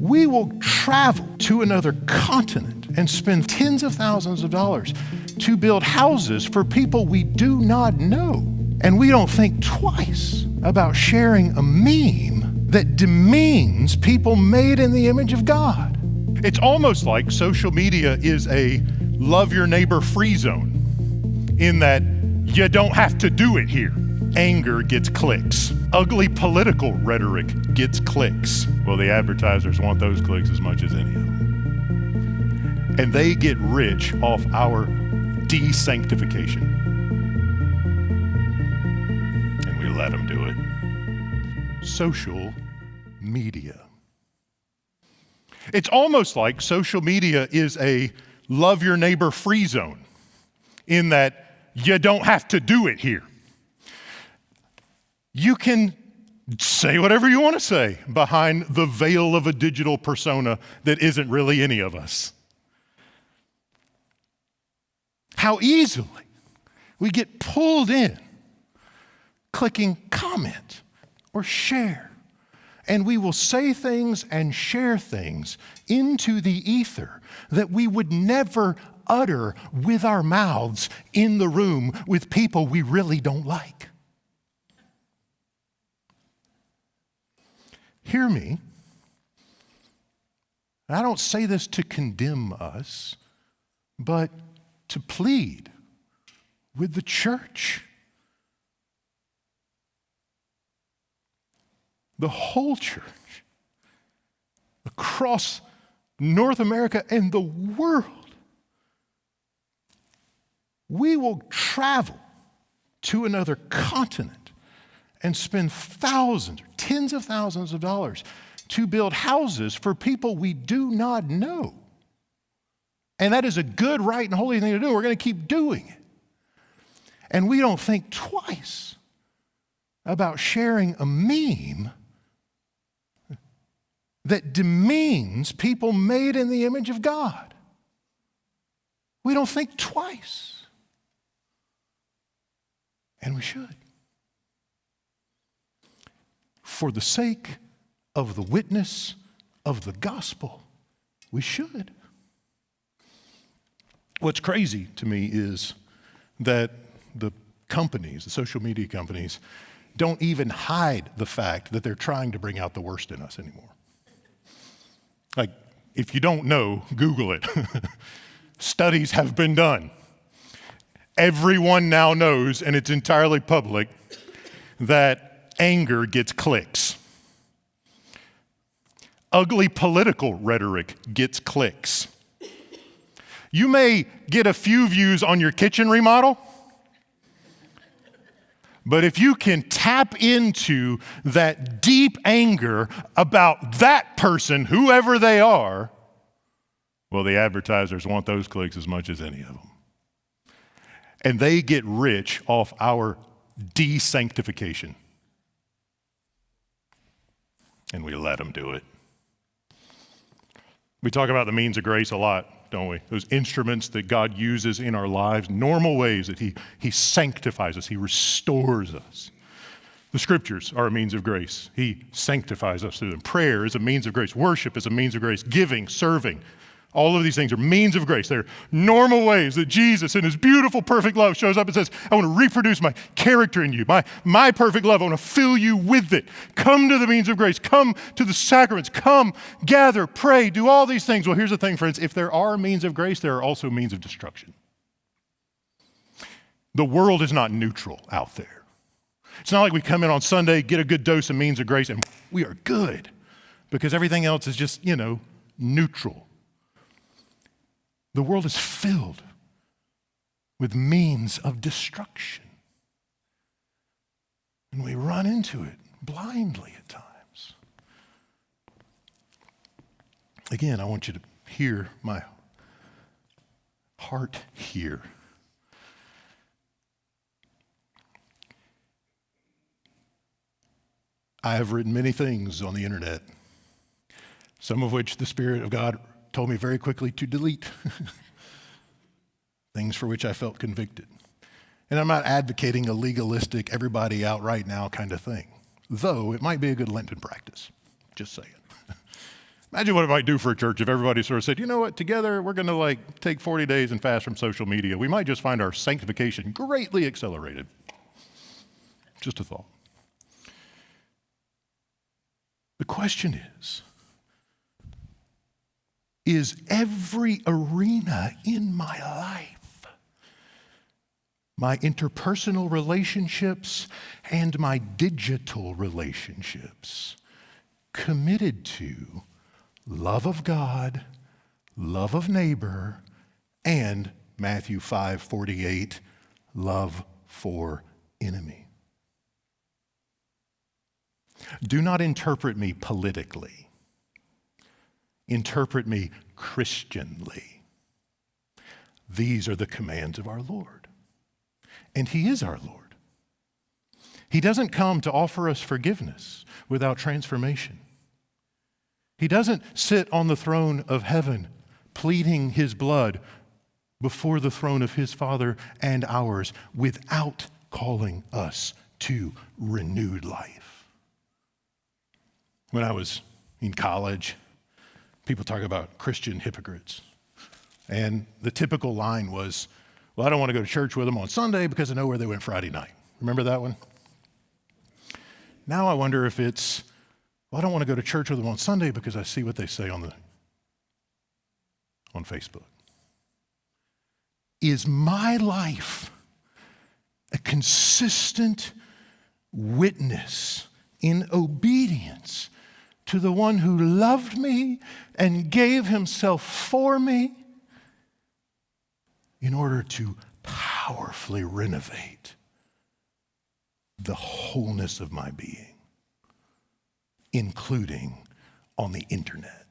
We will travel to another continent and spend tens of thousands of dollars to build houses for people we do not know. And we don't think twice about sharing a meme that demeans people made in the image of God. It's almost like social media is a love your neighbor free zone, in that you don't have to do it here. Anger gets clicks. Ugly political rhetoric gets clicks. Well, the advertisers want those clicks as much as any of them. And they get rich off our desanctification. And we let them do it. Social media. It's almost like social media is a love your neighbor free zone, in that you don't have to do it here. You can say whatever you want to say behind the veil of a digital persona that isn't really any of us. How easily we get pulled in, clicking comment or share, and we will say things and share things into the ether that we would never utter with our mouths in the room with people we really don't like. Hear me. I don't say this to condemn us, but to plead with the church. The whole church across North America and the world. We will travel to another continent and spend thousands or tens of thousands of dollars to build houses for people we do not know. And that is a good, right, and holy thing to do. We're going to keep doing it. And we don't think twice about sharing a meme that demeans people made in the image of God. We don't think twice. And we should. For the sake of the witness of the gospel, we should. What's crazy to me is that the companies, the social media companies, don't even hide the fact that they're trying to bring out the worst in us anymore. Like, if you don't know, Google it. Studies have been done. Everyone now knows, and it's entirely public, that anger gets clicks. Ugly political rhetoric gets clicks. You may get a few views on your kitchen remodel, but if you can tap into that deep anger about that person, whoever they are, well, the advertisers want those clicks as much as any of them. And they get rich off our desanctification. And we let them do it. We talk about the means of grace a lot, don't we? Those instruments that God uses in our lives, normal ways that He sanctifies us, He restores us. The scriptures are a means of grace. He sanctifies us through them. Prayer is a means of grace. Worship is a means of grace. Giving, serving, all of these things are means of grace. They're normal ways that Jesus, in His beautiful, perfect love, shows up and says, I want to reproduce my character in you, my perfect love. I want to fill you with it. Come to the means of grace. Come to the sacraments. Come, gather, pray, do all these things. Well, here's the thing, friends. If there are means of grace, there are also means of destruction. The world is not neutral out there. It's not like we come in on Sunday, get a good dose of means of grace, and we are good, because everything else is just, neutral. The world is filled with means of destruction. And we run into it blindly at times. Again, I want you to hear my heart here. I have written many things on the internet, some of which the Spirit of God told me very quickly to delete. Things for which I felt convicted. And I'm not advocating a legalistic, everybody out right now kind of thing, though it might be a good Lenten practice, just saying. Imagine what it might do for a church if everybody sort of said, you know what, together we're going to take 40 days and fast from social media. We might just find our sanctification greatly accelerated. Just a thought. The question is every arena in my life, my interpersonal relationships and my digital relationships, committed to love of God, love of neighbor, and Matthew 5:48, love for enemy? Do not interpret me politically. Interpret me Christianly. These are the commands of our Lord. And He is our Lord. He doesn't come to offer us forgiveness without transformation. He doesn't sit on the throne of heaven pleading His blood before the throne of His Father and ours without calling us to renewed life. When I was in college, people talk about Christian hypocrites. And the typical line was, well, I don't want to go to church with them on Sunday because I know where they went Friday night. Remember that one? Now I wonder if it's, well, I don't want to go to church with them on Sunday because I see what they say on Facebook. Is my life a consistent witness in obedience to the one who loved me and gave Himself for me in order to powerfully renovate the wholeness of my being, including on the internet?